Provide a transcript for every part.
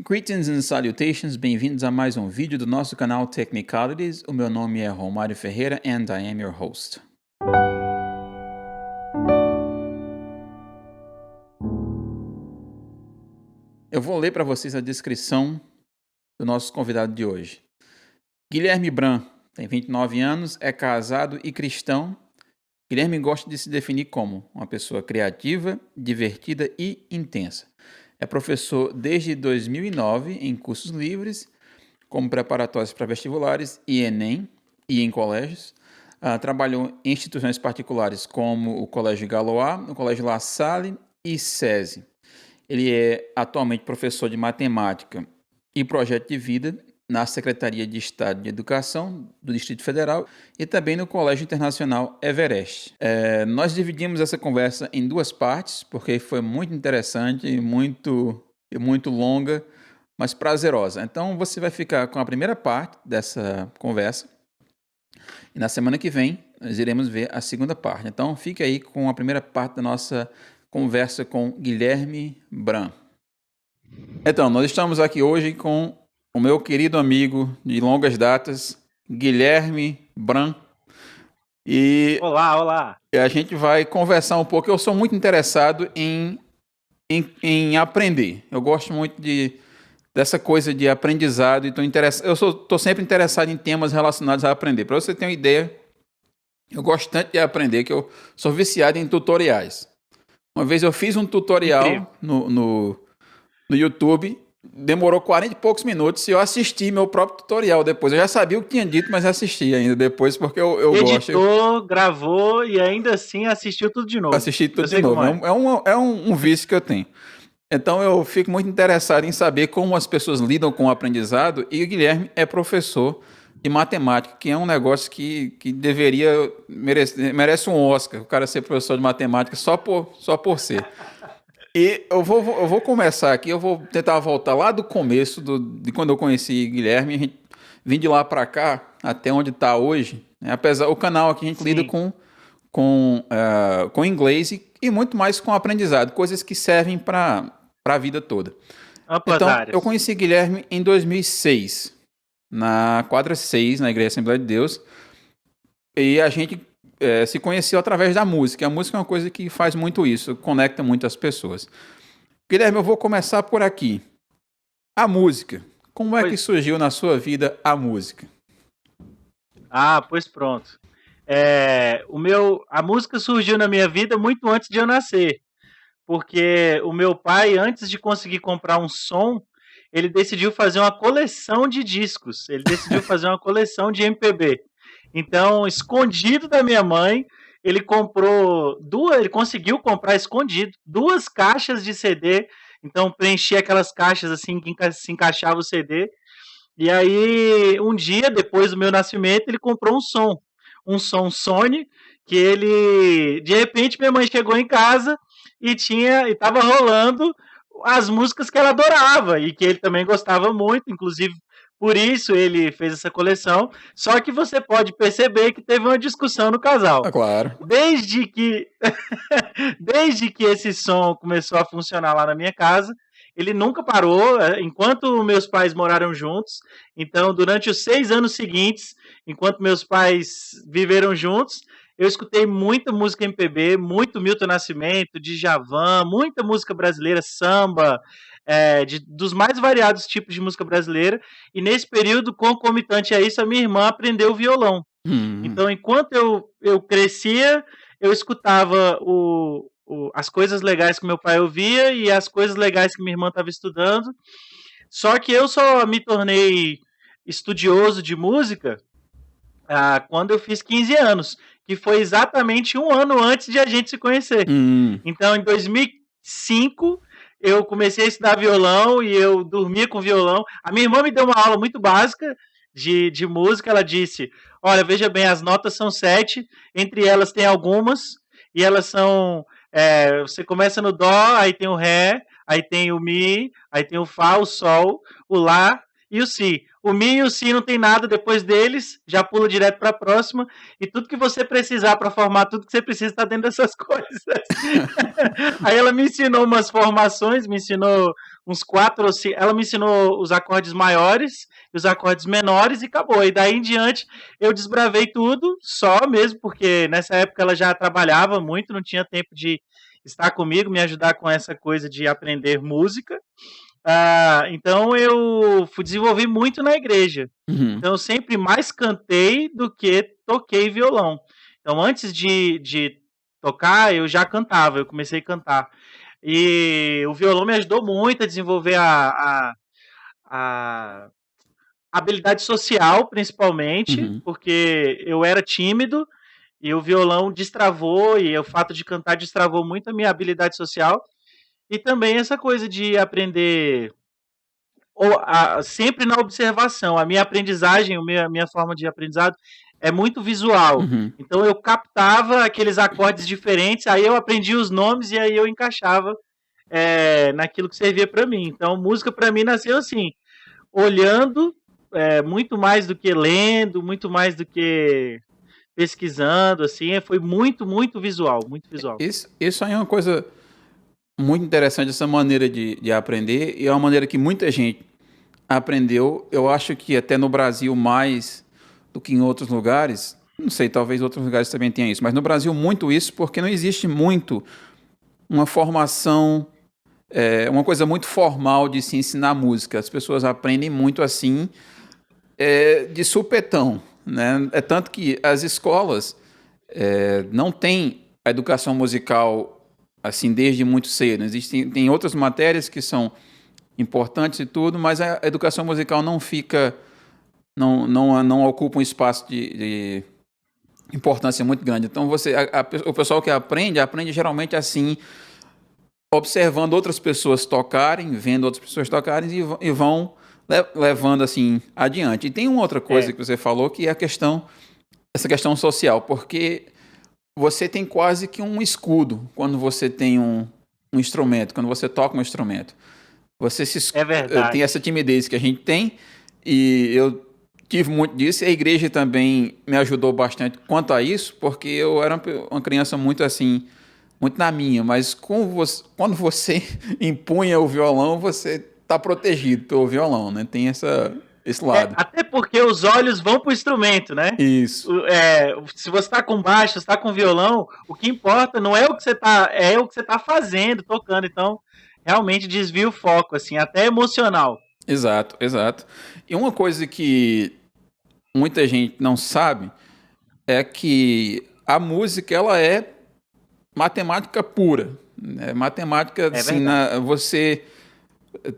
Greetings and salutations, bem-vindos a mais um vídeo do nosso canal Technicalities. O meu nome é Romário Ferreira and I am your host. Eu vou ler para vocês a descrição do nosso convidado de hoje. Guilherme Bran tem 29 anos, é casado e cristão. Guilherme gosta de se definir como uma pessoa criativa, divertida e intensa. É professor desde 2009 em cursos livres, como preparatórios para vestibulares e Enem, e em colégios. Trabalhou em instituições particulares como o Colégio Galois, o Colégio La Salle e SESI. Ele é atualmente professor de matemática e projeto de vida na Secretaria de Estado de Educação do Distrito Federal e também no Colégio Internacional Everest. Nós dividimos essa conversa em duas partes, porque foi muito interessante e muito longa, mas prazerosa. Então você vai ficar com a primeira parte dessa conversa e na semana que vem nós iremos ver a segunda parte. Então fique aí com a primeira parte da nossa conversa com Guilherme Bran. Então, nós estamos aqui hoje com o meu querido amigo de longas datas, Guilherme Bran. E Olá. A gente vai conversar um pouco. Eu sou muito interessado em aprender. Eu gosto muito dessa coisa de aprendizado. Eu estou sempre interessado em temas relacionados a aprender. Para você ter uma ideia, eu gosto tanto de aprender que eu sou viciado em tutoriais. Uma vez eu fiz um tutorial no YouTube. Demorou 40 e poucos minutos e eu assisti meu próprio tutorial depois. Eu já sabia o que tinha dito, mas assisti ainda depois porque eu gosto. Editou, gravou e ainda assim assistiu tudo de novo. Assisti tudo de novo. É um vício que eu tenho. Então eu fico muito interessado em saber como as pessoas lidam com o aprendizado e o Guilherme é professor de matemática, que é um negócio que merece um Oscar, o cara ser professor de matemática só por ser. E eu vou começar aqui, eu vou tentar voltar lá do começo, de quando eu conheci Guilherme, a gente vim de lá para cá, até onde está hoje, né? Apesar o canal aqui a gente lida com inglês e muito mais com aprendizado, coisas que servem para a vida toda. Então, eu conheci Guilherme em 2006, na quadra 6, na Igreja Assembleia de Deus, e a gente se conheceu através da música. A música é uma coisa que faz muito isso, conecta muito as pessoas. Guilherme, eu vou começar por aqui. A música. Como é que surgiu na sua vida a música? Pois pronto. A música surgiu na minha vida muito antes de eu nascer. Porque o meu pai, antes de conseguir comprar um som, ele decidiu fazer uma coleção de discos. Ele decidiu fazer uma coleção de MPB. Então, escondido da minha mãe, ele conseguiu comprar escondido 2 caixas de CD. Então, preenchia aquelas caixas assim que se encaixava o CD. E aí, um dia depois do meu nascimento, ele comprou um som Sony, que ele, de repente, minha mãe chegou em casa e estava rolando as músicas que ela adorava e que ele também gostava muito, inclusive. Por isso ele fez essa coleção. Só que você pode perceber que teve uma discussão no casal. Claro. Desde que esse som começou a funcionar lá na minha casa, ele nunca parou, enquanto meus pais moraram juntos. Então, durante os 6 anos seguintes, enquanto meus pais viveram juntos, eu escutei muita música MPB, muito Milton Nascimento, Djavan, muita música brasileira, samba, dos mais variados tipos de música brasileira. E nesse período, concomitante a isso, a minha irmã aprendeu violão. Então, enquanto eu crescia, eu escutava as coisas legais que meu pai ouvia e as coisas legais que minha irmã estava estudando. Só que eu só me tornei estudioso de música quando eu fiz 15 anos, que foi exatamente 1 ano antes de a gente se conhecer. Então, em 2005, eu comecei a estudar violão e eu dormia com violão. A minha irmã me deu uma aula muito básica de música. Ela disse, olha, veja bem, as notas são 7, entre elas tem algumas, e elas são... você começa no Dó, aí tem o Ré, aí tem o Mi, aí tem o Fá, o Sol, o Lá e o Si. O Mi e o Si não tem nada depois deles, já pula direto para a próxima, e tudo que você precisar para formar tudo que você precisa está dentro dessas coisas. Aí ela me ensinou umas formações, me ensinou uns 4 ou 5. Ela me ensinou os acordes maiores e os acordes menores e acabou. E daí em diante eu desbravei tudo, só mesmo porque nessa época ela já trabalhava muito, não tinha tempo de estar comigo, me ajudar com essa coisa de aprender música. Então eu desenvolvi muito na igreja. Uhum. Então eu sempre mais cantei do que toquei violão. Então antes de tocar, eu já cantava, eu comecei a cantar. E o violão me ajudou muito a desenvolver a habilidade social, principalmente, Uhum. porque eu era tímido e o violão destravou, e o fato de cantar destravou muito a minha habilidade social. E também essa coisa de aprender sempre na observação. A minha aprendizagem, a minha forma de aprendizado é muito visual. Uhum. Então eu captava aqueles acordes diferentes, aí eu aprendi os nomes e aí eu encaixava naquilo que servia para mim. Então música para mim nasceu assim, olhando, muito mais do que lendo, muito mais do que pesquisando, assim, foi muito, muito visual, muito visual. Isso aí é uma coisa muito interessante, essa maneira de aprender, e é uma maneira que muita gente aprendeu. Eu acho que até no Brasil mais do que em outros lugares. Não sei, talvez outros lugares também tenham isso, mas no Brasil muito isso, porque não existe muito uma formação, uma coisa muito formal de se ensinar música. As pessoas aprendem muito assim, de supetão, né? É tanto que as escolas não têm a educação musical assim desde muito cedo. Tem outras matérias que são importantes e tudo, mas a educação musical não fica, não ocupa um espaço de importância muito grande. Então o pessoal que aprende geralmente assim, observando outras pessoas tocarem, vendo outras pessoas tocarem e vão levando assim adiante. E tem uma outra coisa que você falou, que é essa questão social, porque você tem quase que um escudo quando você tem um instrumento, quando você toca um instrumento. Você tem essa timidez que a gente tem, e eu tive muito disso, e a igreja também me ajudou bastante quanto a isso, porque eu era uma criança muito assim, muito na minha, mas quando você empunha o violão, você está protegido pelo violão, né? Tem esse lado. Até porque os olhos vão pro instrumento, né? Isso. Se você tá com baixo, se tá com violão, o que importa não é o que você tá, é o que você tá fazendo, tocando. Então, realmente desvia o foco, assim, até emocional. Exato, exato. E uma coisa que muita gente não sabe é que a música, ela é matemática pura, né? Matemática, assim,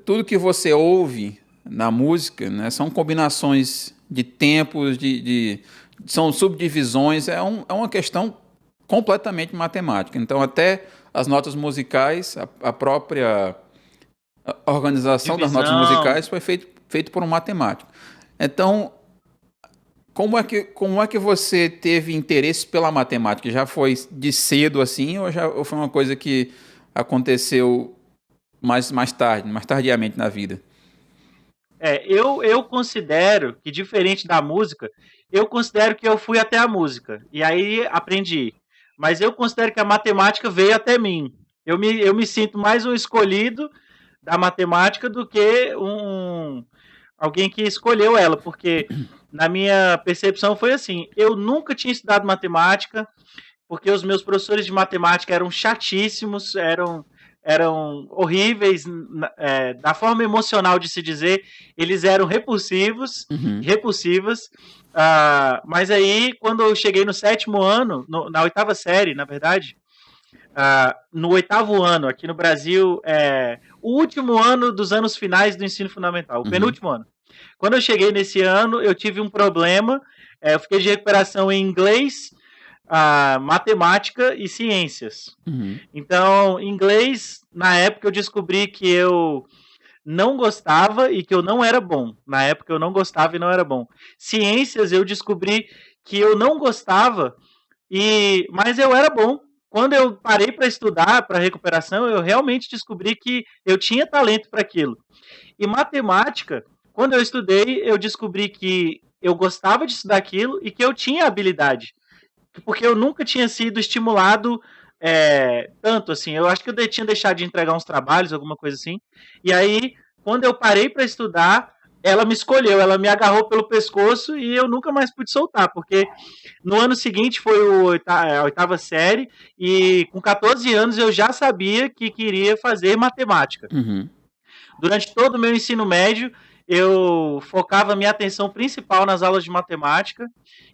tudo que você ouve na música, né, são combinações de tempos, são subdivisões, é uma questão completamente matemática. Então, até as notas musicais, a própria organização das notas musicais foi feito por um matemático. Então, como é que você teve interesse pela matemática? Já foi de cedo assim, ou foi uma coisa que aconteceu mais tarde, mais tardiamente na vida? Eu considero que, diferente da música, eu considero que eu fui até a música, e aí aprendi. Mas eu considero que a matemática veio até mim. Eu me sinto mais um escolhido da matemática do que alguém que escolheu ela, porque na minha percepção foi assim, eu nunca tinha estudado matemática, porque os meus professores de matemática eram chatíssimos, eram horríveis, da forma emocional de se dizer, eles eram repulsivos, repulsivas, mas aí, quando eu cheguei no 7º ano, na 8ª série, na verdade, no 8º ano, aqui no Brasil, o último ano dos anos finais do ensino fundamental, o penúltimo ano. Quando eu cheguei nesse ano, eu tive um problema, eu fiquei de recuperação em inglês, matemática e ciências. Então, inglês, na época eu descobri que eu não gostava e que eu não era bom. Na época eu não gostava e não era bom. Ciências, eu descobri que eu não gostava, mas eu era bom. Quando eu parei para estudar, para recuperação, eu realmente descobri que eu tinha talento para aquilo. E matemática, quando eu estudei, eu descobri que eu gostava de estudar aquilo e que eu tinha habilidade. Porque eu nunca tinha sido estimulado tanto assim. Eu acho que eu tinha deixado de entregar uns trabalhos, alguma coisa assim. E aí, quando eu parei para estudar, ela me escolheu, ela me agarrou pelo pescoço e eu nunca mais pude soltar, porque no ano seguinte foi a oitava série e com 14 anos eu já sabia que queria fazer matemática. Uhum. Durante todo o meu ensino médio, eu focava minha atenção principal nas aulas de matemática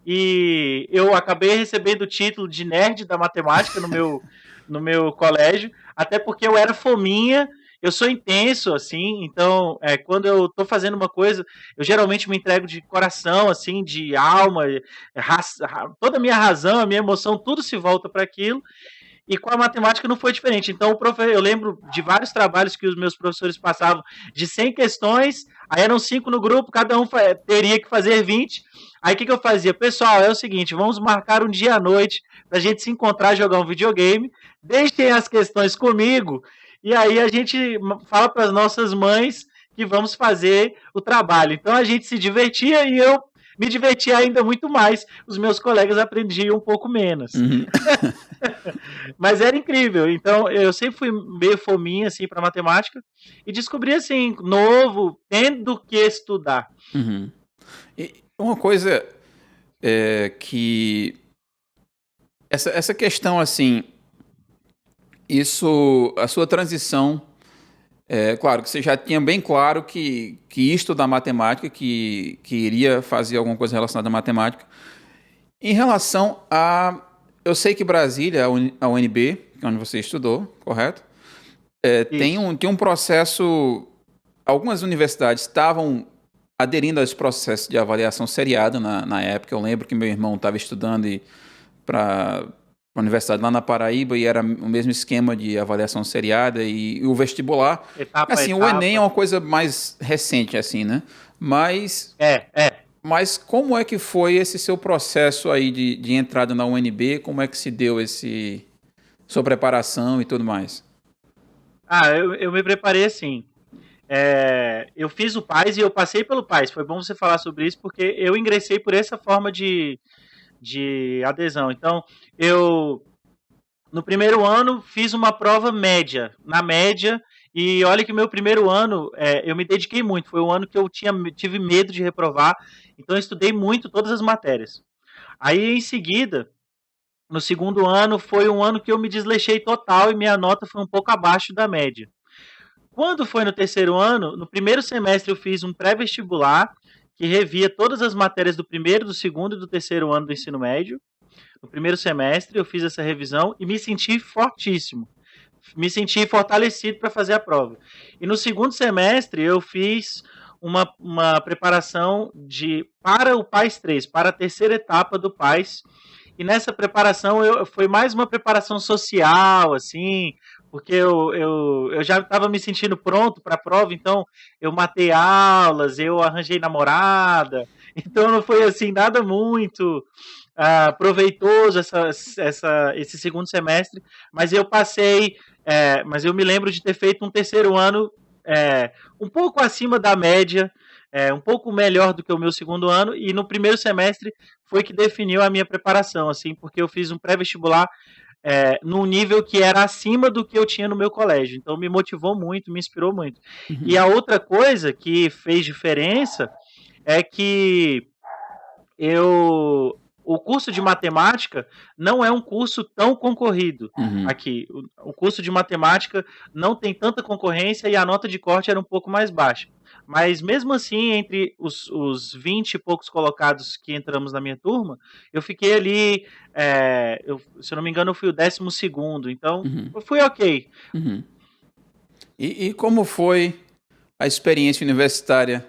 e eu acabei recebendo o título de nerd da matemática no meu colégio, até porque eu era fominha, eu sou intenso, assim, então quando eu tô fazendo uma coisa, eu geralmente me entrego de coração, assim, de alma, toda a minha razão, a minha emoção, tudo se volta para aquilo. E com a matemática não foi diferente. Então, eu lembro de vários trabalhos que os meus professores passavam de 100 questões, aí eram 5 no grupo, cada um teria que fazer 20. Aí o que eu fazia? Pessoal, é o seguinte, vamos marcar um dia à noite pra gente se encontrar, jogar um videogame, deixem as questões comigo, e aí a gente fala para as nossas mães que vamos fazer o trabalho. Então a gente se divertia e eu me divertia ainda muito mais. Os meus colegas aprendiam um pouco menos. Uhum. Mas era incrível. Então, eu sempre fui meio fominha, assim, para matemática. E descobri, assim, novo, tendo que estudar. Uhum. E uma coisa que... Essa questão, assim... Isso... A sua transição... claro, que você já tinha bem claro que ia estudar matemática, que iria fazer alguma coisa relacionada à matemática. Em relação a... Eu sei que Brasília, a UNB, que é onde você estudou, correto? Tem um processo... Algumas universidades estavam aderindo a esse processo de avaliação seriada na época. Eu lembro que meu irmão estava estudando para a universidade lá na Paraíba e era o mesmo esquema de avaliação seriada e o vestibular. Etapa a Assim, o etapa. Enem é uma coisa mais recente, assim, né? Mas como é que foi esse seu processo aí de entrada na UNB? Como é que se deu sua preparação e tudo mais? Eu me preparei assim. Eu fiz o PAS e eu passei pelo PAS. Foi bom você falar sobre isso, porque eu ingressei por essa forma de adesão. Então, no primeiro ano, fiz uma prova média. Na média, e olha que meu primeiro ano, eu me dediquei muito. Foi um ano que eu tive medo de reprovar. Então, eu estudei muito todas as matérias. Aí, em seguida, no segundo ano, foi um ano que eu me desleixei total e minha nota foi um pouco abaixo da média. Quando foi no terceiro ano, no primeiro semestre eu fiz um pré-vestibular que revia todas as matérias do primeiro, do segundo e do terceiro ano do ensino médio. No primeiro semestre eu fiz essa revisão e me senti fortíssimo. Me senti fortalecido para fazer a prova. E no segundo semestre eu fiz uma preparação para o PAS 3, para a terceira etapa do PAS. E nessa preparação foi mais uma preparação social, assim, porque eu já estava me sentindo pronto para a prova, então eu matei aulas, eu arranjei namorada, então não foi assim nada muito proveitoso esse segundo semestre, mas eu passei, mas eu me lembro de ter feito um terceiro ano um pouco acima da média, um pouco melhor do que o meu segundo ano, e no primeiro semestre foi que definiu a minha preparação, assim, porque eu fiz um pré-vestibular num nível que era acima do que eu tinha no meu colégio. Então me motivou muito, me inspirou muito. Uhum. E a outra coisa que fez diferença é que o curso de matemática não é um curso tão concorrido aqui. O curso de matemática não tem tanta concorrência e a nota de corte era um pouco mais baixa. Mas mesmo assim, entre os 20 e poucos colocados que entramos na minha turma, eu fiquei ali, se eu não me engano, eu fui o 12º, então eu fui ok. Uhum. E como foi a experiência universitária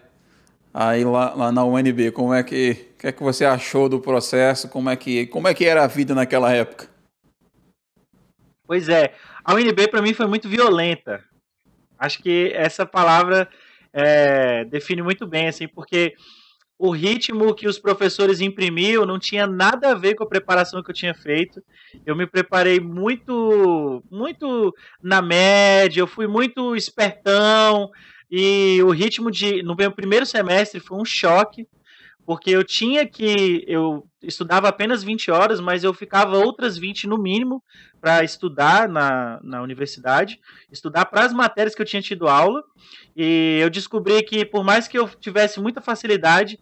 aí lá na UNB? Como é que você achou do processo? Como é que era a vida naquela época? Pois é, a UNB para mim foi muito violenta. Acho que essa palavra define muito bem, assim, porque o ritmo que os professores imprimiam não tinha nada a ver com a preparação que eu tinha feito. Eu me preparei muito, muito na média, eu fui muito espertão, e o ritmo no meu primeiro semestre foi um choque, porque eu estudava apenas 20 horas, mas eu ficava outras 20 no mínimo para estudar na universidade, estudar para as matérias que eu tinha tido aula, e eu descobri que por mais que eu tivesse muita facilidade,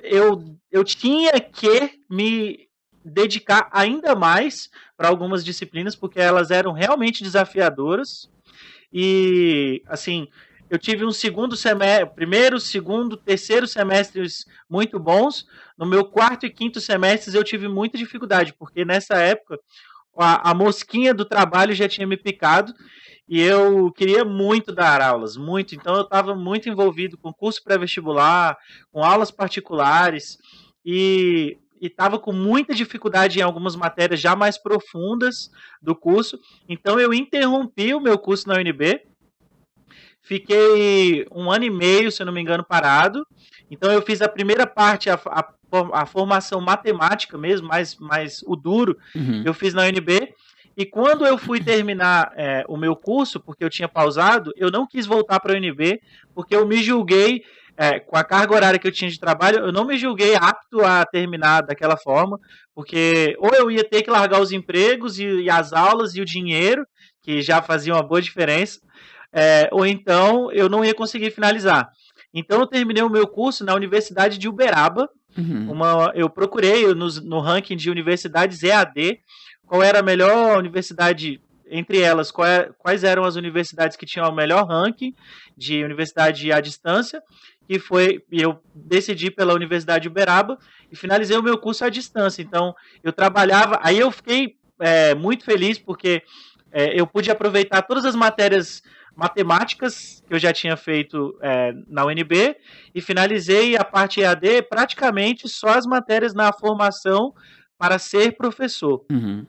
eu tinha que me dedicar ainda mais para algumas disciplinas, porque elas eram realmente desafiadoras. E, assim, eu tive um segundo semestre, primeiro, segundo, terceiro semestres muito bons. No meu quarto e quinto semestres eu tive muita dificuldade, porque nessa época a mosquinha do trabalho já tinha me picado e eu queria muito dar aulas, muito. Então eu estava muito envolvido com curso pré-vestibular, com aulas particulares e estava com muita dificuldade em algumas matérias já mais profundas do curso. Então eu interrompi o meu curso na UNB, fiquei 1 ano e meio, se eu não me engano, parado. Então eu fiz a primeira parte, a formação matemática mesmo, mais o duro, Uhum. eu fiz na UNB. E quando eu fui terminar o meu curso, porque eu tinha pausado, eu não quis voltar para a UNB, porque eu me julguei, com a carga horária que eu tinha de trabalho, eu não me julguei apto a terminar daquela forma, porque ou eu ia ter que largar os empregos e as aulas e o dinheiro, que já fazia uma boa diferença, ou então eu não ia conseguir finalizar. Então eu terminei o meu curso na Universidade de Uberaba. Uhum. Eu procurei no ranking de universidades EAD qual era a melhor universidade entre elas, quais eram as universidades que tinham o melhor ranking de universidade à distância, e eu decidi pela Universidade de Uberaba e finalizei o meu curso à distância. Então eu trabalhava, aí eu fiquei muito feliz porque eu pude aproveitar todas as matérias matemáticas que eu já tinha feito na UNB e finalizei a parte EAD praticamente só as matérias na formação para ser professor. Uhum.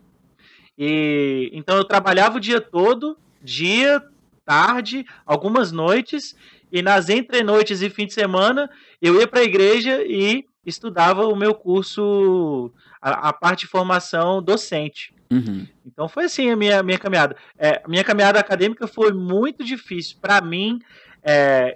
E então eu trabalhava o dia todo, dia, tarde, algumas noites, e nas entrenoites e fim de semana eu ia para a igreja e estudava o meu curso, a parte de formação docente. Uhum. Então foi assim a minha caminhada. A minha caminhada acadêmica foi muito difícil. Para mim,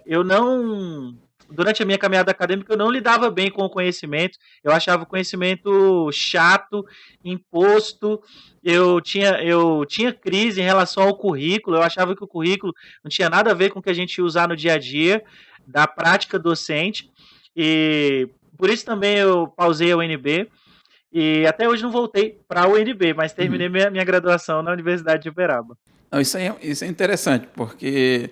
eu não. Durante a minha caminhada acadêmica, eu não lidava bem com o conhecimento. Eu achava o conhecimento chato, imposto. Eu tinha crise em relação ao currículo. Eu achava que o currículo não tinha nada a ver com o que a gente ia usar no dia a dia, da prática docente. E por isso também eu pausei a UNB. E até hoje não voltei para a UNB, mas Uhum. terminei minha graduação na Universidade de Uberaba. Não, isso é interessante, porque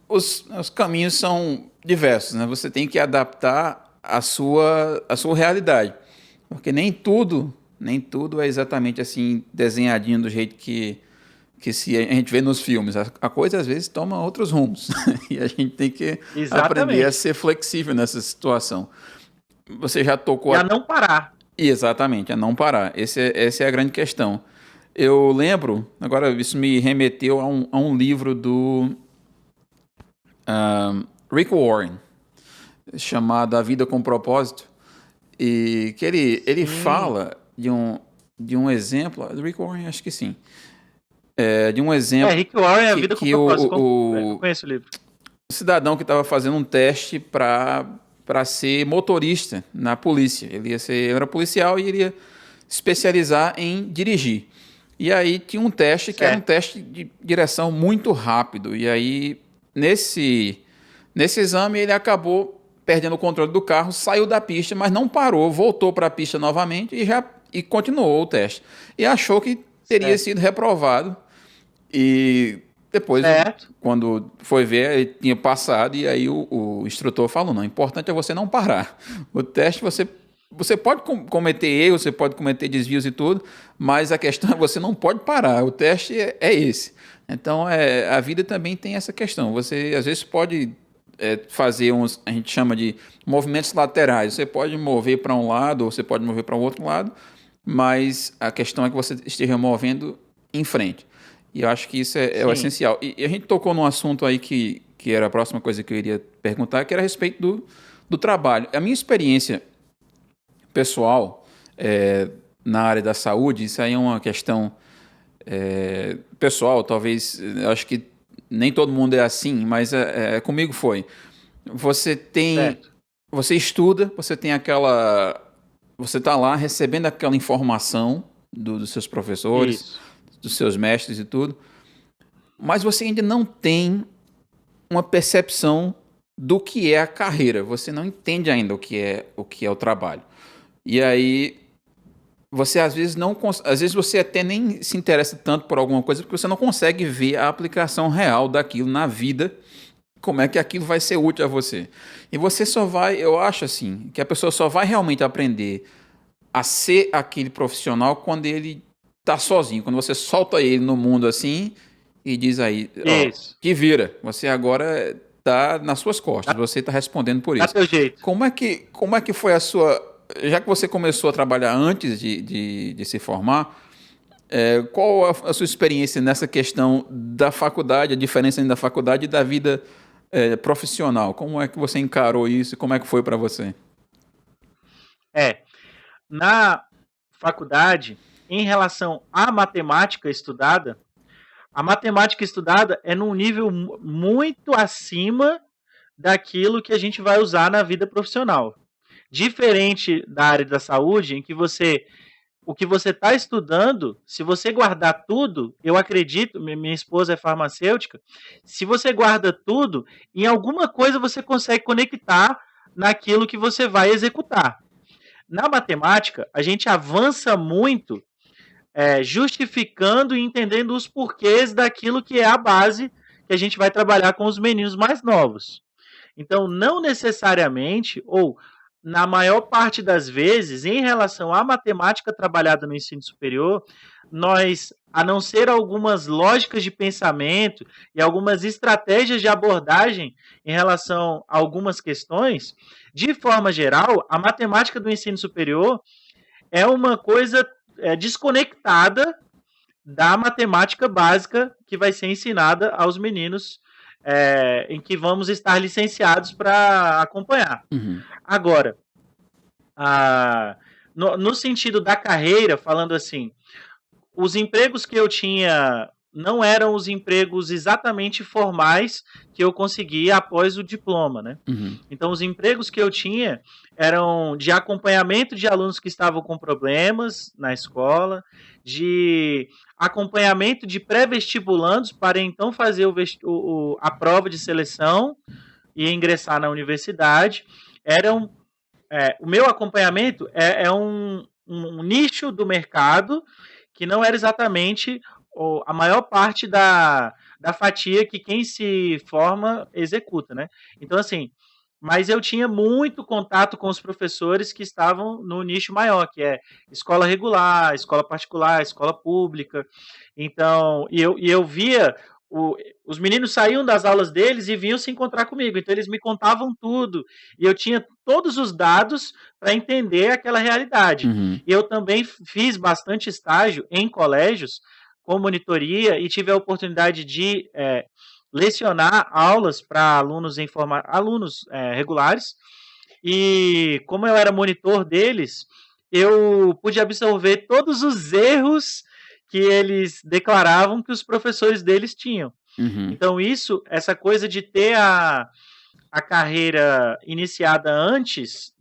os caminhos são diversos, né? Você tem que adaptar a sua realidade, porque nem tudo é exatamente assim desenhadinho do jeito que se a gente vê nos filmes. A coisa às vezes toma outros rumos e a gente tem que aprender a Exatamente. ser flexível nessa situação. Você já tocou E a não parar. exatamente, a não parar. Essa é a grande questão. Eu lembro, agora isso me remeteu a um livro do Rick Warren, chamado A Vida com Propósito, e que ele Sim. fala de um exemplo, do Rick Warren, acho que sim, de um exemplo Rick Warren, A que, Vida com que Propósito. Eu o conheço o livro. cidadão que estava fazendo um teste para ser motorista na polícia. Ele era policial e iria especializar em dirigir. E aí tinha um teste que era um Certo. teste de direção muito rápido. E aí, nesse exame, ele acabou perdendo o controle do carro, saiu da pista, mas não parou, voltou para a pista novamente e continuou o teste. E achou que teria Certo. sido reprovado. E depois, Certo. quando foi ver, ele tinha passado, e aí o instrutor falou: não, o importante é você não parar. O teste você pode cometer erros, você pode cometer desvios e tudo, mas a questão é você não pode parar. O teste é esse. Então, a vida também tem essa questão. Você, às vezes, pode fazer a gente chama de movimentos laterais. Você pode mover para um lado, ou você pode mover para o outro lado, mas a questão é que você esteja movendo em frente. E eu acho que isso é o Sim. essencial. E a gente tocou num assunto aí que era a próxima coisa que eu iria perguntar, que era a respeito do trabalho. A minha experiência pessoal na área da saúde, isso aí é uma questão pessoal, talvez, eu acho que nem todo mundo é assim, mas comigo foi. Você tem Certo. você estuda, você tem aquela. Você está lá recebendo aquela informação dos seus professores, Isso. dos seus mestres e tudo, mas você ainda não tem uma percepção do que é a carreira. Você não entende ainda o que é o trabalho. E aí você às vezes não às vezes você até nem se interessa tanto por alguma coisa porque você não consegue ver a aplicação real daquilo na vida, como é que aquilo vai ser útil a você. E você só vai, eu acho assim, que a pessoa só vai realmente aprender a ser aquele profissional quando ele tá sozinho, quando você solta ele no mundo assim e diz aí, ó, Isso. que vira, você agora tá nas suas costas, Dá, você tá respondendo por dá isso. teu jeito. Como é que foi a sua, já que você começou a trabalhar antes de se formar, qual a sua experiência nessa questão da faculdade, a diferença da faculdade e da vida profissional? Como é que você encarou isso? Como é que foi para você? É, na faculdade, em relação à matemática estudada, a matemática estudada é num nível muito acima daquilo que a gente vai usar na vida profissional. Diferente da área da saúde, em que o que você está estudando, se você guardar tudo, eu acredito, minha esposa é farmacêutica, se você guarda tudo, em alguma coisa você consegue conectar naquilo que você vai executar. Na matemática, a gente avança muito justificando e entendendo os porquês daquilo que é a base que a gente vai trabalhar com os meninos mais novos. Então, não necessariamente, ou na maior parte das vezes, em relação à matemática trabalhada no ensino superior, nós, a não ser algumas lógicas de pensamento e algumas estratégias de abordagem em relação a algumas questões, de forma geral, a matemática do ensino superior é uma coisa desconectada da matemática básica que vai ser ensinada aos meninos em que vamos estar licenciados para acompanhar. Uhum. Agora, no sentido da carreira, falando assim, os empregos que eu tinha não eram os empregos exatamente formais que eu conseguia após o diploma, né? Uhum. Então, os empregos que eu tinha eram de acompanhamento de alunos que estavam com problemas na escola, de acompanhamento de pré-vestibulandos para então fazer a prova de seleção e ingressar na universidade. O meu acompanhamento é um nicho do mercado que não era exatamente a maior parte da fatia que quem se forma executa, né? Então, assim, mas eu tinha muito contato com os professores que estavam no nicho maior, que é escola regular, escola particular, escola pública. Então, eu via os meninos saíam das aulas deles e vinham se encontrar comigo. Então, eles me contavam tudo. E eu tinha todos os dados para entender aquela realidade. Uhum. E eu também fiz bastante estágio em colégios com monitoria e tive a oportunidade de lecionar aulas para alunos regulares. E como eu era monitor deles, eu pude absorver todos os erros que eles declaravam que os professores deles tinham. Uhum. Então, essa coisa de ter a carreira iniciada antes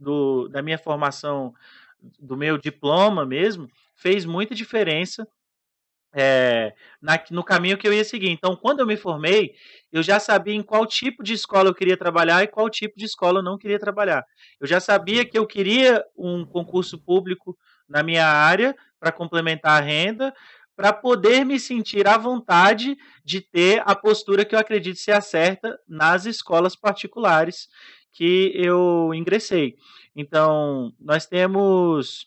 da minha formação, do meu diploma mesmo, fez muita diferença no caminho que eu ia seguir. Então, quando eu me formei, eu já sabia em qual tipo de escola eu queria trabalhar e qual tipo de escola eu não queria trabalhar. Eu já sabia que eu queria um concurso público na minha área para complementar a renda, para poder me sentir à vontade de ter a postura que eu acredito ser a certa nas escolas particulares que eu ingressei. Então, nós temos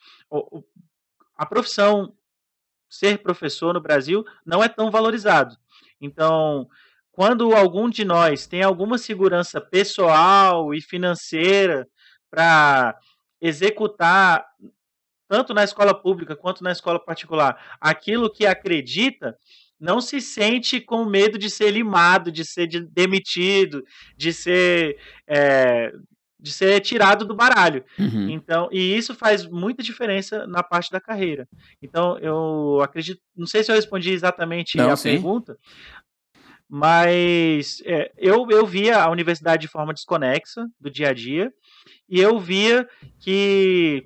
a profissão ser professor no Brasil não é tão valorizado. Então, quando algum de nós tem alguma segurança pessoal e financeira para executar, tanto na escola pública quanto na escola particular, aquilo que acredita, não se sente com medo de ser limado, de ser demitido, de ser tirado do baralho. Uhum. Então, e isso faz muita diferença na parte da carreira. Então, eu acredito, não sei se eu respondi exatamente Não, a sim. pergunta, Mas eu via a universidade de forma desconexa do dia a dia, e eu via que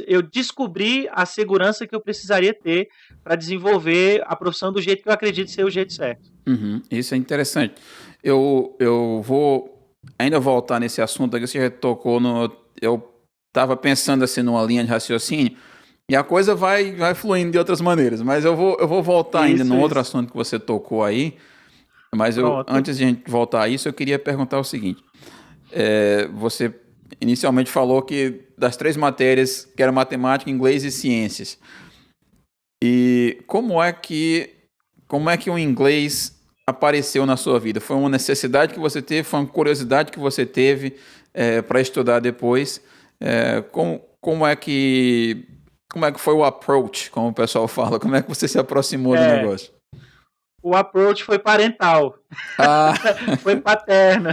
eu descobri a segurança que eu precisaria ter para desenvolver a profissão do jeito que eu acredito ser o jeito certo. Uhum, isso é interessante. Eu vou ainda voltar nesse assunto que você já tocou no. Eu estava pensando assim numa linha de raciocínio e a coisa vai fluindo de outras maneiras, mas eu vou voltar ainda num outro Isso. assunto que você tocou aí. Mas Pronto. antes de a gente voltar a isso, eu queria perguntar o seguinte: você inicialmente falou que das 3 matérias, que eram matemática, inglês e ciências. E como é que o inglês apareceu na sua vida? Foi uma necessidade que você teve? Foi uma curiosidade que você teve para estudar depois? Como é que foi o approach, como o pessoal fala? Como é que você se aproximou do É, negócio? o approach foi parental, Ah, foi paterno,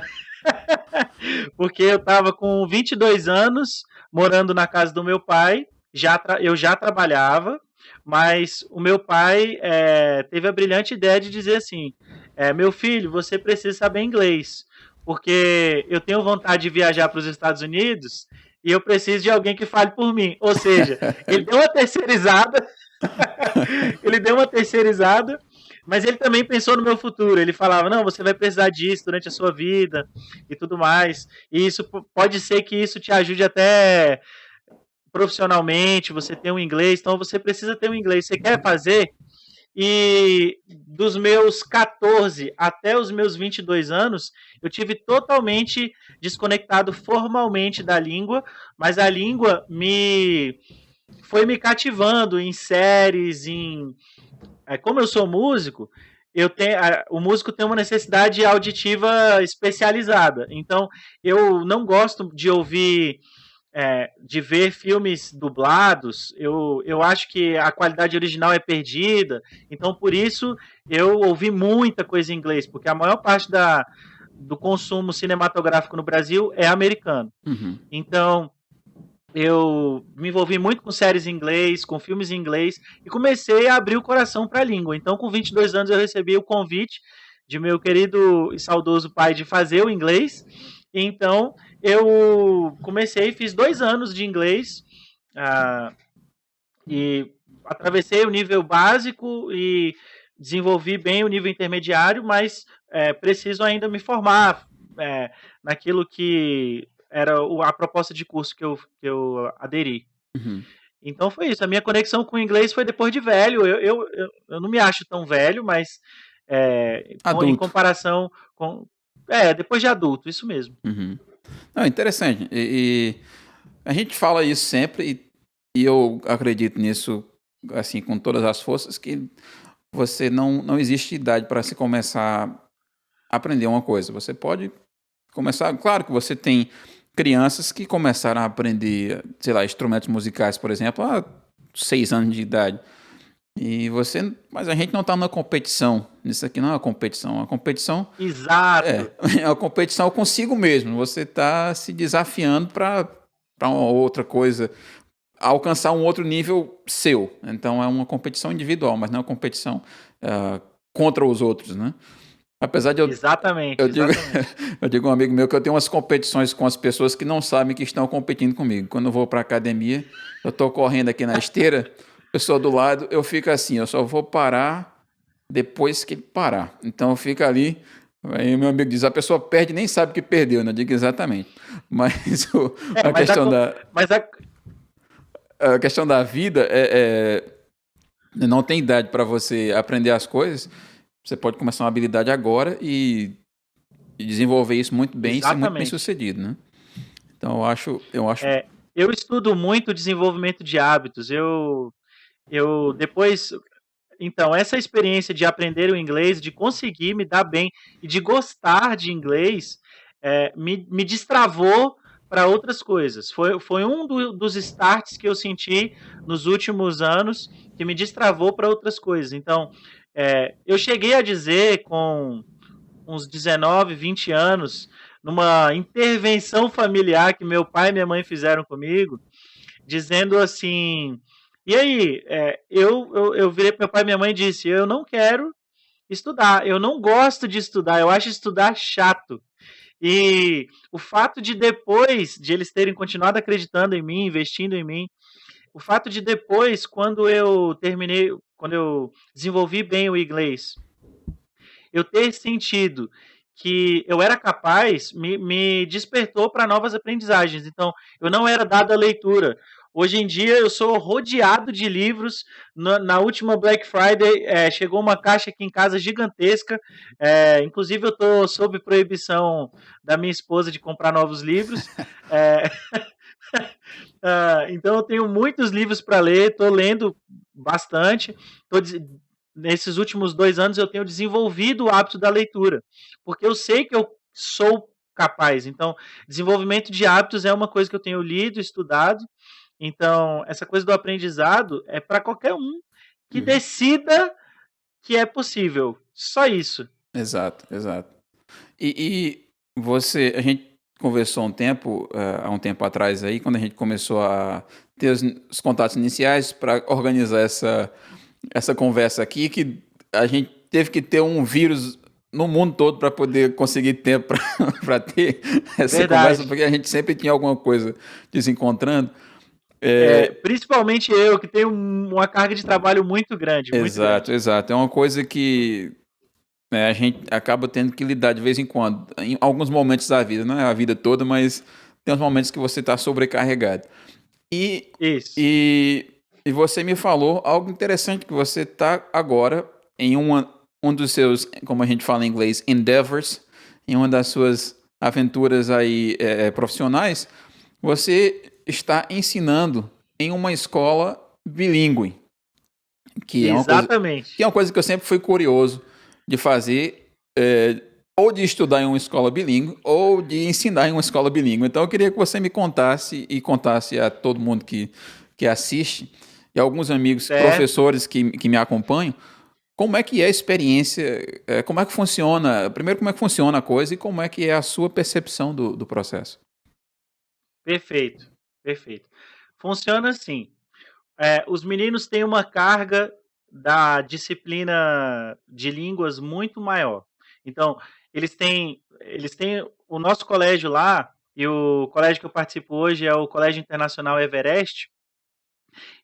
porque eu estava com 22 anos, morando na casa do meu pai, eu já trabalhava, mas o meu pai teve a brilhante ideia de dizer assim: meu filho, você precisa saber inglês, porque eu tenho vontade de viajar para os Estados Unidos e eu preciso de alguém que fale por mim. Ou seja, ele deu uma terceirizada, ele deu uma terceirizada, mas ele também pensou no meu futuro. Ele falava: não, você vai precisar disso durante a sua vida e tudo mais. E isso pode ser que isso te ajude até profissionalmente. Você tem um inglês, então você precisa ter um inglês. Você quer fazer? E dos meus 14 até os meus 22 anos, eu tive totalmente desconectado formalmente da língua, mas a língua foi me cativando em séries, como eu sou músico, o músico tem uma necessidade auditiva especializada. Então, eu não gosto de ouvir, de ver filmes dublados. Eu acho que a qualidade original é perdida. Então, por isso, eu ouvi muita coisa em inglês, porque a maior parte do consumo cinematográfico no Brasil é americano. uhum, Então, eu me envolvi muito com séries em inglês, com filmes em inglês, e comecei a abrir o coração para a língua. Então, com 22 anos, eu recebi o convite de meu querido e saudoso pai de fazer o inglês. Então, eu comecei, fiz 2 anos de inglês, e atravessei o nível básico e desenvolvi bem o nível intermediário, mas preciso ainda me formar naquilo que era a proposta de curso que eu aderi. uhum. Então foi isso. A minha conexão com o inglês foi depois de velho. Eu não me acho tão velho, mas em Adulto. comparação com. Depois de adulto, isso mesmo. Uhum. Não, interessante. E a gente fala isso sempre e eu acredito nisso assim com todas as forças que você não existe idade para se começar a aprender uma coisa. Você pode começar, claro que você tem crianças que começaram a aprender, sei lá, instrumentos musicais, por exemplo, a 6 anos de idade. Mas a gente não está numa competição. Isso aqui não é uma competição. Uma competição Exato. é uma competição consigo mesmo. Você está se desafiando para uma outra coisa, alcançar um outro nível seu. Então é uma competição individual, mas não é uma competição contra os outros, né? Apesar de Exatamente, eu digo, exatamente. eu digo a um amigo meu que eu tenho umas competições com as pessoas que não sabem que estão competindo comigo. Quando eu vou para academia, eu estou correndo aqui na esteira, a pessoa do lado, eu fico assim, eu só vou parar depois que ele parar. Então eu fico ali, aí meu amigo diz, a pessoa perde e nem sabe que perdeu, né? Eu digo exatamente. Mas a Mas a, questão da, mas a, a questão da vida não tem idade para você aprender as coisas. Você pode começar uma habilidade agora e desenvolver isso muito bem e ser muito bem Exatamente. sucedido, né? Então eu acho. Eu estudo muito desenvolvimento de hábitos. Eu depois. Então, essa experiência de aprender o inglês, de conseguir me dar bem e de gostar de inglês, me destravou para outras coisas. Foi dos starts que eu senti nos últimos anos que me destravou para outras coisas. Então, eu cheguei a dizer com uns 19, 20 anos, numa intervenção familiar que meu pai e minha mãe fizeram comigo, dizendo assim: e aí, eu virei para meu pai e minha mãe e disse: eu não quero Estudar. Eu não gosto de estudar, eu acho estudar chato. E o fato de depois de eles terem continuado acreditando em mim, investindo em mim, o fato de depois, quando eu desenvolvi bem o inglês, eu ter sentido que eu era capaz, me despertou para novas aprendizagens. Então, eu não era dado à leitura. Hoje em dia, eu sou rodeado de livros. Na última Black Friday, chegou uma caixa aqui em casa gigantesca. Inclusive, eu estou sob proibição da minha esposa de comprar novos livros. É, então, eu tenho muitos livros para ler, estou lendo bastante. Nesses últimos 2 anos, eu tenho desenvolvido o hábito da leitura, porque eu sei que eu sou capaz. Então, desenvolvimento de hábitos é uma coisa que eu tenho lido, estudado. Então, essa coisa do aprendizado é para qualquer um que Uhum. decida que é possível. Só isso. Exato, exato. A gente conversou há um tempo atrás aí, quando a gente começou a ter os contatos iniciais para organizar essa conversa aqui, que a gente teve que ter um vírus no mundo todo para poder conseguir tempo para ter essa conversa, Verdade. porque a gente sempre tinha alguma coisa desencontrando. Principalmente eu, que tenho uma carga de trabalho muito grande, muito Exato, grande. exato. É uma coisa que a gente acaba tendo que lidar de vez em quando, em alguns momentos da vida, não é a vida toda, mas tem uns momentos que você está sobrecarregado. E, Isso. e, e você me falou algo interessante, que você está agora em um dos seus, como a gente fala em inglês, endeavors, em uma das suas aventuras aí profissionais, você está ensinando em uma escola bilíngue, que é Exatamente. uma coisa que eu sempre fui curioso de fazer, ou de estudar em uma escola bilíngue, ou de ensinar em uma escola bilíngue. Então eu queria que você me contasse e contasse a todo mundo que assiste, e alguns amigos, Certo. professores que me acompanham, como é que é a experiência, como é que funciona, primeiro como é que funciona a coisa e como é que é a sua percepção do processo. Perfeito. Perfeito. Funciona assim. Os meninos têm uma carga da disciplina de línguas muito maior. Então, eles têm o nosso colégio lá, e o colégio que eu participo hoje é o Colégio Internacional Everest.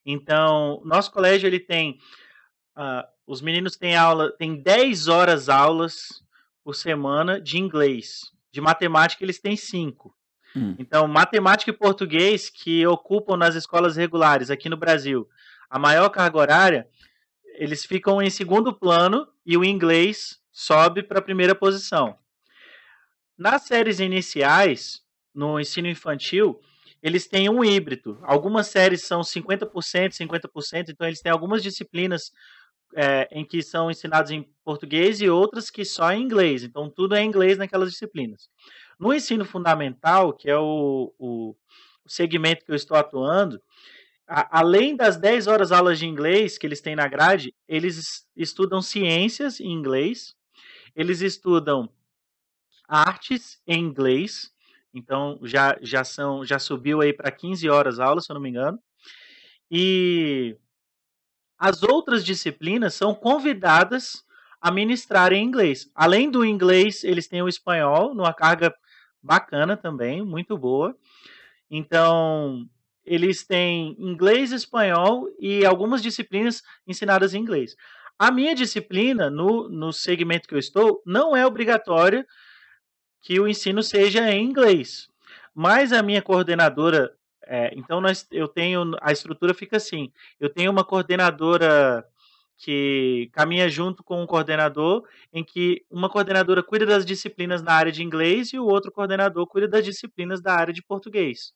Então, nosso colégio ele tem, os meninos têm aula, tem 10 horas aulas por semana de inglês. De matemática eles têm 5. Hum. Então, matemática e português, que ocupam nas escolas regulares aqui no Brasil a maior carga horária, eles ficam em segundo plano e o inglês sobe para a primeira posição. Nas séries iniciais, no ensino infantil, eles têm um híbrido. Algumas séries são 50%, 50%, então eles têm algumas disciplinas em que são ensinados em português e outras que só em inglês. Então, tudo é inglês naquelas disciplinas. No ensino fundamental, que é o segmento que eu estou atuando, além das 10 horas aulas de inglês que eles têm na grade, eles estudam ciências em inglês, eles estudam artes em inglês, então já subiu aí para 15 horas aula, se eu não me engano. E as outras disciplinas são convidadas a ministrar em inglês. Além do inglês, eles têm o espanhol, numa carga bacana também, muito boa. Então, eles têm inglês, espanhol e algumas disciplinas ensinadas em inglês. A minha disciplina, no segmento que eu estou, não é obrigatória que o ensino seja em inglês. Mas a minha coordenadora, então eu tenho, a estrutura fica assim, eu tenho uma coordenadora que caminha junto com um coordenador, em que uma coordenadora cuida das disciplinas na área de inglês e o outro coordenador cuida das disciplinas da área de português.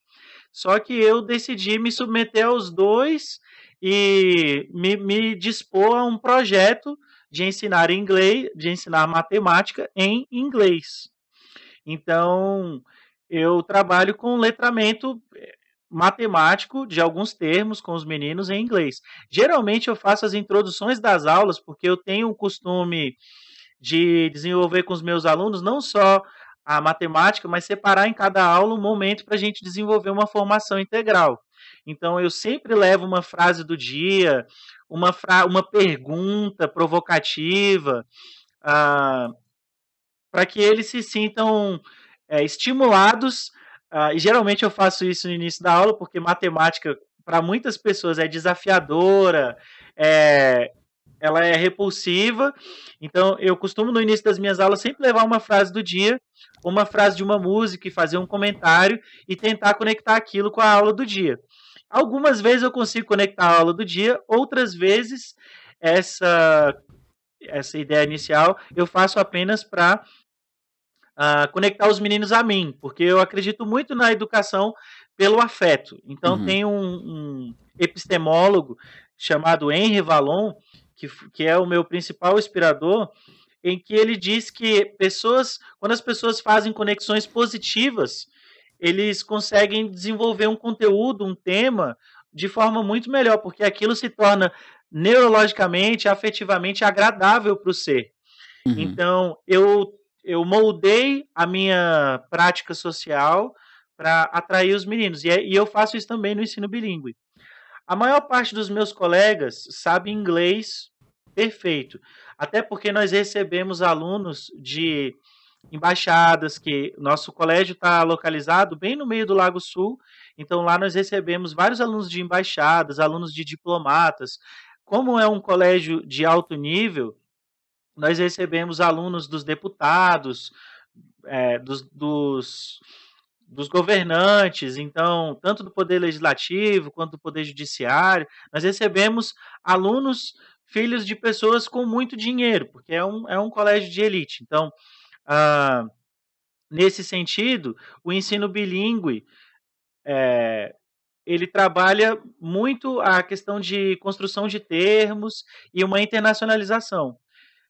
Só que eu decidi me submeter aos dois e me dispor a um projeto de ensinar inglês, de ensinar matemática em inglês. Então, eu trabalho com letramento matemático de alguns termos com os meninos em inglês. Geralmente eu faço as introduções das aulas porque eu tenho o costume de desenvolver com os meus alunos não só a matemática, mas separar em cada aula um momento para a gente desenvolver uma formação integral. Então eu sempre levo uma frase do dia, uma pergunta provocativa, para que eles se sintam estimulados. E geralmente eu faço isso no início da aula, porque matemática, para muitas pessoas, é desafiadora, ela é repulsiva. Então, eu costumo, no início das minhas aulas, sempre levar uma frase do dia, uma frase de uma música e fazer um comentário e tentar conectar aquilo com a aula do dia. Algumas vezes eu consigo conectar a aula do dia, outras vezes essa ideia inicial eu faço apenas para conectar os meninos a mim, porque eu acredito muito na educação pelo afeto. Então, Uhum. tem um epistemólogo chamado Henri Vallon, que é o meu principal inspirador, em que ele diz que quando as pessoas fazem conexões positivas, eles conseguem desenvolver um conteúdo, um tema, de forma muito melhor, porque aquilo se torna neurologicamente, afetivamente agradável para o ser. Uhum. Então, eu moldei a minha prática social para atrair os meninos. E eu faço isso também no ensino bilíngue. A maior parte dos meus colegas sabe inglês perfeito. Até porque nós recebemos alunos de embaixadas, que nosso colégio está localizado bem no meio do Lago Sul. Então, lá nós recebemos vários alunos de embaixadas, alunos de diplomatas. Como é um colégio de alto nível, nós recebemos alunos dos deputados, dos governantes, então, tanto do Poder Legislativo quanto do Poder Judiciário. Nós recebemos alunos, filhos de pessoas com muito dinheiro, porque é um colégio de elite. Então, nesse sentido, o ensino bilíngue, ele trabalha muito a questão de construção de termos e uma internacionalização.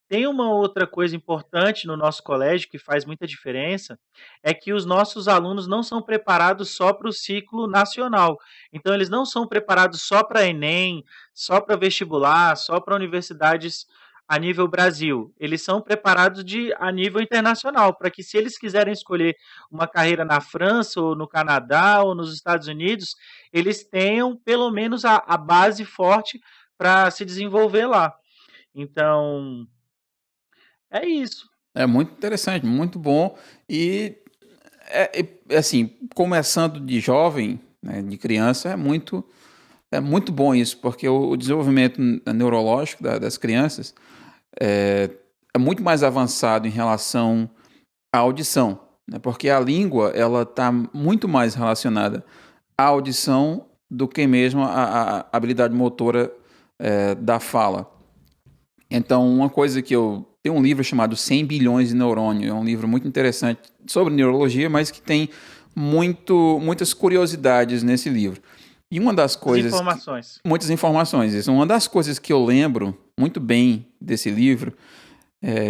Tem uma outra coisa importante no nosso colégio que faz muita diferença, é que os nossos alunos não são preparados só para o ciclo nacional. Então, eles não são preparados só para Enem, só para vestibular, só para universidades a nível Brasil. Eles são preparados a nível internacional, para que, se eles quiserem escolher uma carreira na França, ou no Canadá, ou nos Estados Unidos, eles tenham pelo menos a base forte para se desenvolver lá. Então, é isso. É muito interessante, muito bom. E, assim, começando de jovem, né, de criança, é muito bom isso, porque o desenvolvimento neurológico das crianças é muito mais avançado em relação à audição, né, porque a língua ela está muito mais relacionada à audição do que mesmo a habilidade motora da fala. Então, uma coisa que eu... Tem um livro chamado 100 bilhões de neurônios, é um livro muito interessante sobre neurologia, mas que tem muitas curiosidades nesse livro. E uma das As coisas... informações. Muitas informações. Isso. Uma das coisas que eu lembro muito bem desse livro,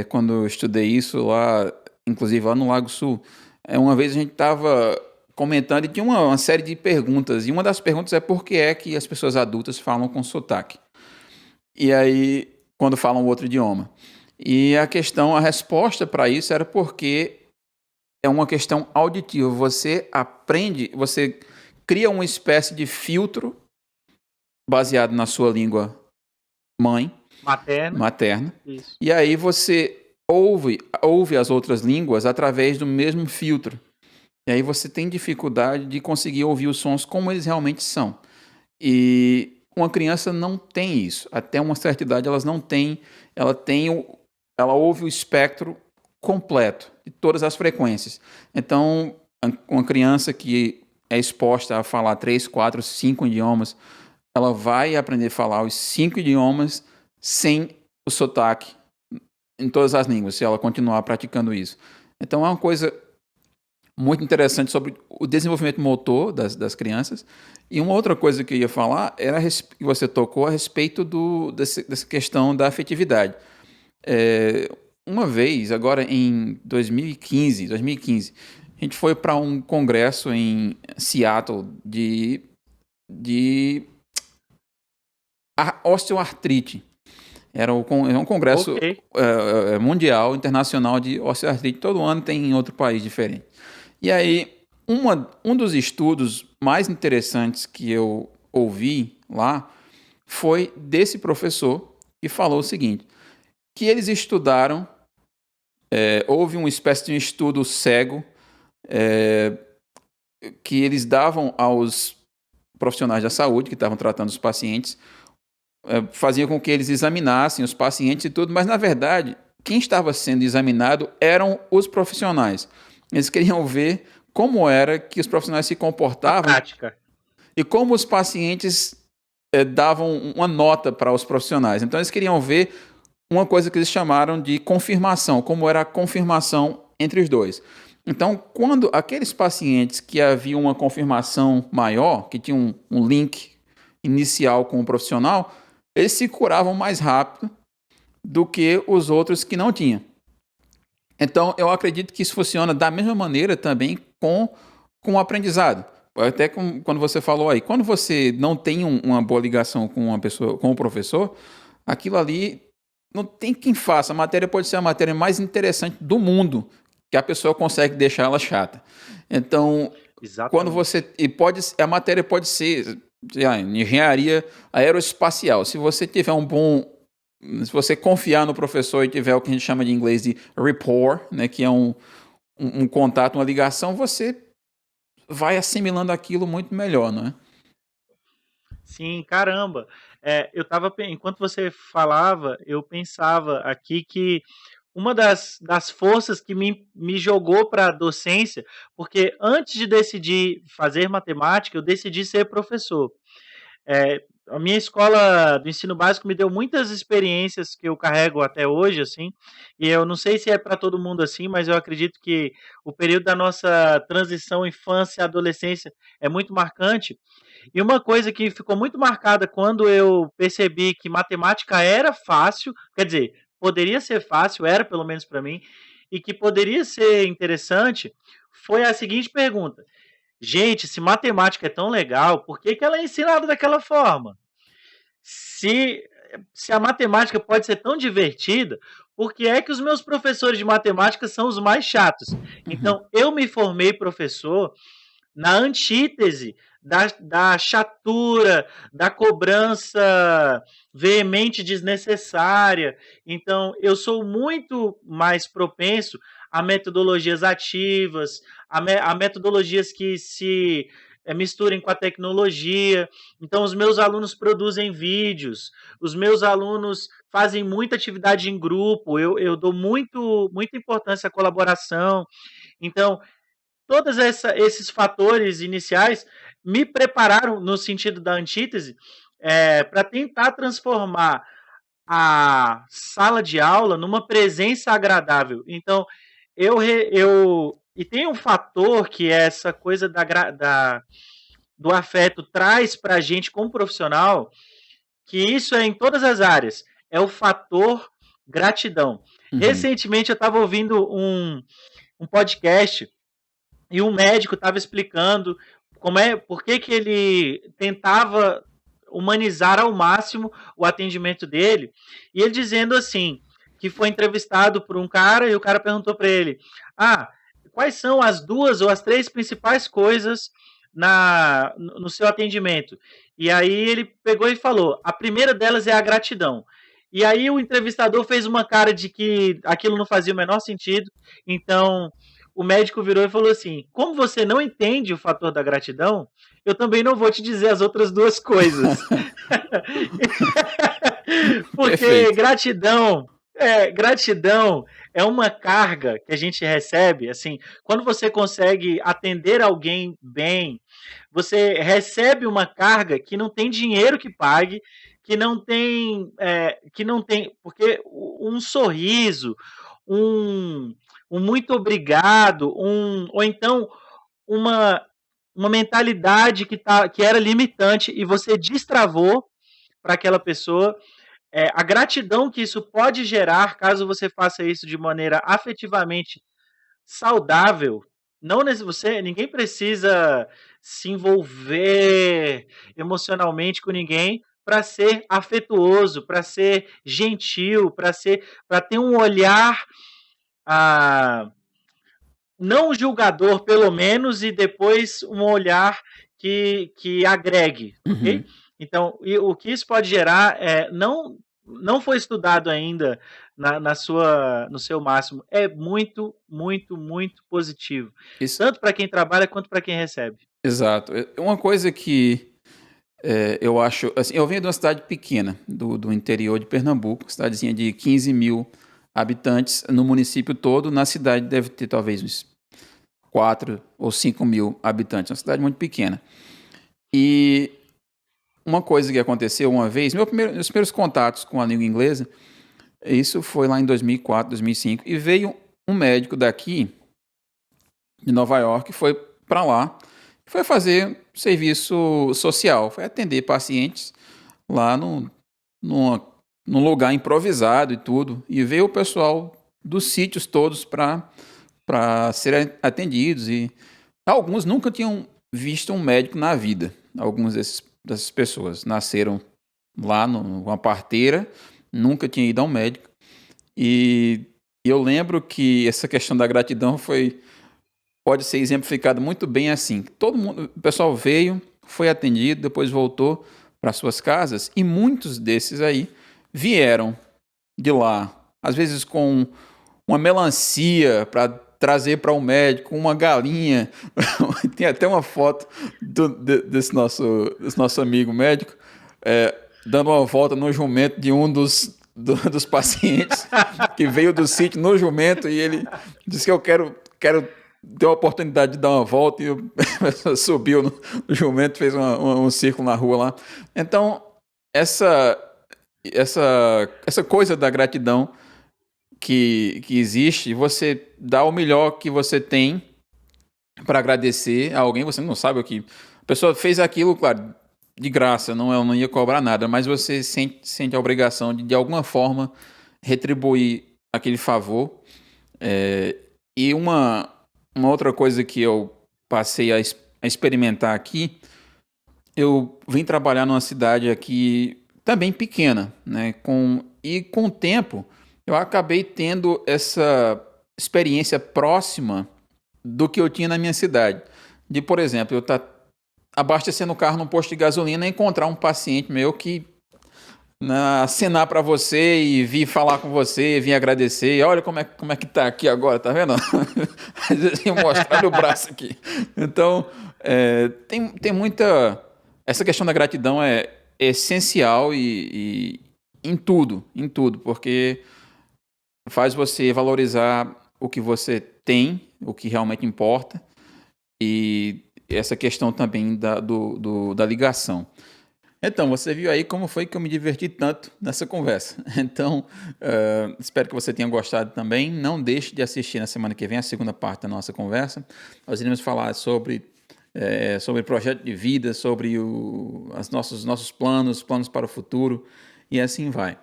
quando eu estudei isso lá, inclusive lá no Lago Sul, uma vez a gente estava comentando e tinha uma série de perguntas. E uma das perguntas é por que é que as pessoas adultas falam com sotaque. E aí, quando falam outro idioma. E a resposta para isso era porque é uma questão auditiva. Você aprende, você cria uma espécie de filtro baseado na sua língua mãe, Materna. materna, Isso. e aí você ouve as outras línguas através do mesmo filtro. E aí você tem dificuldade de conseguir ouvir os sons como eles realmente são. E uma criança não tem isso. Até uma certa idade elas não têm, ela ouve o espectro completo de todas as frequências. Então, uma criança que é exposta a falar 3, 4, 5 idiomas, ela vai aprender a falar os 5 idiomas sem o sotaque em todas as línguas, se ela continuar praticando isso. Então, é uma coisa muito interessante sobre o desenvolvimento motor das crianças. E uma outra coisa que eu ia falar era que você tocou a respeito dessa questão da afetividade. Uma vez, agora em 2015, a gente foi para um congresso em Seattle de osteoartrite. Era um congresso Ok. mundial, internacional de osteoartrite. Todo ano tem em outro país diferente. E aí, um dos estudos mais interessantes que eu ouvi lá foi desse professor que falou o seguinte, que eles estudaram houve uma espécie de um estudo cego que eles davam aos profissionais da saúde que estavam tratando os pacientes, faziam com que eles examinassem os pacientes e tudo, mas na verdade, quem estava sendo examinado eram os profissionais. Eles queriam ver como era que os profissionais se comportavam e como os pacientes davam uma nota para os profissionais. Então eles queriam ver uma coisa que eles chamaram de confirmação, como era a confirmação entre os dois. Então, quando aqueles pacientes que haviam uma confirmação maior, que tinham um link inicial com o profissional, eles se curavam mais rápido do que os outros que não tinham. Então, eu acredito que isso funciona da mesma maneira também com o aprendizado. Até quando você falou aí, quando você não tem uma boa ligação com uma pessoa, com o professor, aquilo ali não tem quem faça. A matéria pode ser a matéria mais interessante do mundo, que a pessoa consegue deixar ela chata. Então, exatamente. Quando você... a matéria pode ser engenharia aeroespacial. Se você tiver se você confiar no professor e tiver o que a gente chama de inglês de rapport, né, que é um contato, uma ligação, você vai assimilando aquilo muito melhor, não é? Sim, caramba. Enquanto você falava, eu pensava aqui que uma das forças que me jogou para a docência, porque antes de decidir fazer matemática, eu decidi ser professor. A minha escola do ensino básico me deu muitas experiências que eu carrego até hoje, assim, e eu não sei se é para todo mundo assim, mas eu acredito que o período da nossa transição infância e adolescência é muito marcante. E uma coisa que ficou muito marcada quando eu percebi que matemática era fácil, quer dizer, poderia ser fácil, era pelo menos para mim, e que poderia ser interessante, foi a seguinte pergunta: gente, se matemática é tão legal, por que ela é ensinada daquela forma? Se a matemática pode ser tão divertida, por que é que os meus professores de matemática são os mais chatos? Então, eu me formei professor na antítese da chatura, da cobrança veemente desnecessária. Então, eu sou muito mais propenso a metodologias ativas, a metodologias que se misturem com a tecnologia. Então, os meus alunos produzem vídeos, os meus alunos fazem muita atividade em grupo, eu dou muita importância à colaboração. Então, todos esses fatores iniciais me prepararam, no sentido da antítese, para tentar transformar a sala de aula numa presença agradável. Então, e tem um fator que é essa coisa do afeto traz para a gente como profissional, que isso é em todas as áreas, é o fator gratidão. Recentemente eu estava ouvindo um podcast e um médico estava explicando por que ele tentava humanizar ao máximo o atendimento dele, e ele dizendo assim, que foi entrevistado por um cara, e o cara perguntou para ele, quais são as 2 ou as 3 principais coisas no seu atendimento? E aí ele pegou e falou, a primeira delas é a gratidão. E aí o entrevistador fez uma cara de que aquilo não fazia o menor sentido, então o médico virou e falou assim, como você não entende o fator da gratidão, eu também não vou te dizer as outras 2 coisas. Porque perfeito. Gratidão é uma carga que a gente recebe, assim, quando você consegue atender alguém bem, você recebe uma carga que não tem dinheiro que pague, que não tem, porque um sorriso, um muito obrigado, ou então uma mentalidade que era limitante e você destravou para aquela pessoa, a gratidão que isso pode gerar, caso você faça isso de maneira afetivamente saudável, ninguém precisa se envolver emocionalmente com ninguém para ser afetuoso, para ser gentil, para ter um olhar não julgador, pelo menos, e depois um olhar que agregue, ok? Então, o que isso pode gerar é não não foi estudado ainda no seu máximo, é muito, muito, muito positivo. Isso, Tanto para quem trabalha quanto para quem recebe. exato. Uma coisa que eu acho, assim, eu venho de uma cidade pequena, do interior de Pernambuco, cidadezinha de 15 mil habitantes no município todo. Na cidade deve ter talvez uns 4 ou 5 mil habitantes, uma cidade muito pequena. E uma coisa que aconteceu uma vez, meus primeiros contatos com a língua inglesa, isso foi lá em 2004, 2005, e veio um médico daqui, de Nova York, foi para lá, foi fazer serviço social, foi atender pacientes lá numa, num lugar improvisado e tudo, e veio o pessoal dos sítios todos para serem atendidos, e alguns nunca tinham visto um médico na vida. Dessas pessoas nasceram lá numa parteira, nunca tinha ido ao médico. E eu lembro que essa questão da gratidão pode ser exemplificada muito bem assim. Todo mundo, o pessoal veio, foi atendido, depois voltou para suas casas, e muitos desses aí vieram de lá, às vezes com uma melancia para trazer para o médico, uma galinha. Tem até uma foto desse nosso amigo médico dando uma volta no jumento de um dos pacientes que veio do sítio no jumento, e ele disse que quero ter a oportunidade de dar uma volta, e subiu no jumento, fez um círculo na rua lá. Então, essa, essa coisa da gratidão que existe, você dá o melhor que você tem para agradecer a alguém. Você não sabe o que a pessoa fez, aquilo, claro, de graça, não ia cobrar nada, mas você sente a obrigação de alguma forma retribuir aquele favor. E uma outra coisa que eu passei a experimentar aqui, eu vim trabalhar numa cidade aqui também pequena, né? E com o tempo eu acabei tendo essa experiência próxima do que eu tinha na minha cidade. De, por exemplo, eu estar abastecendo o carro num posto de gasolina e encontrar um paciente meu que, né, acenar para você e vir falar com você, vir agradecer. E olha como é que tá aqui agora, tá vendo? Às vezes mostrar o braço aqui. Então, tem muita. Essa questão da gratidão é essencial e em tudo, porque faz você valorizar o que você tem, o que realmente importa, e essa questão também da ligação. Então, você viu aí como foi que eu me diverti tanto nessa conversa. Então, espero que você tenha gostado também. Não deixe de assistir na semana que vem a segunda parte da nossa conversa. Nós iremos falar sobre projeto de vida, sobre os nossos planos para o futuro, e assim vai.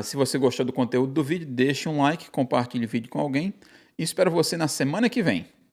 Se você gostou do conteúdo do vídeo, deixe um like, compartilhe o vídeo com alguém, e espero você na semana que vem.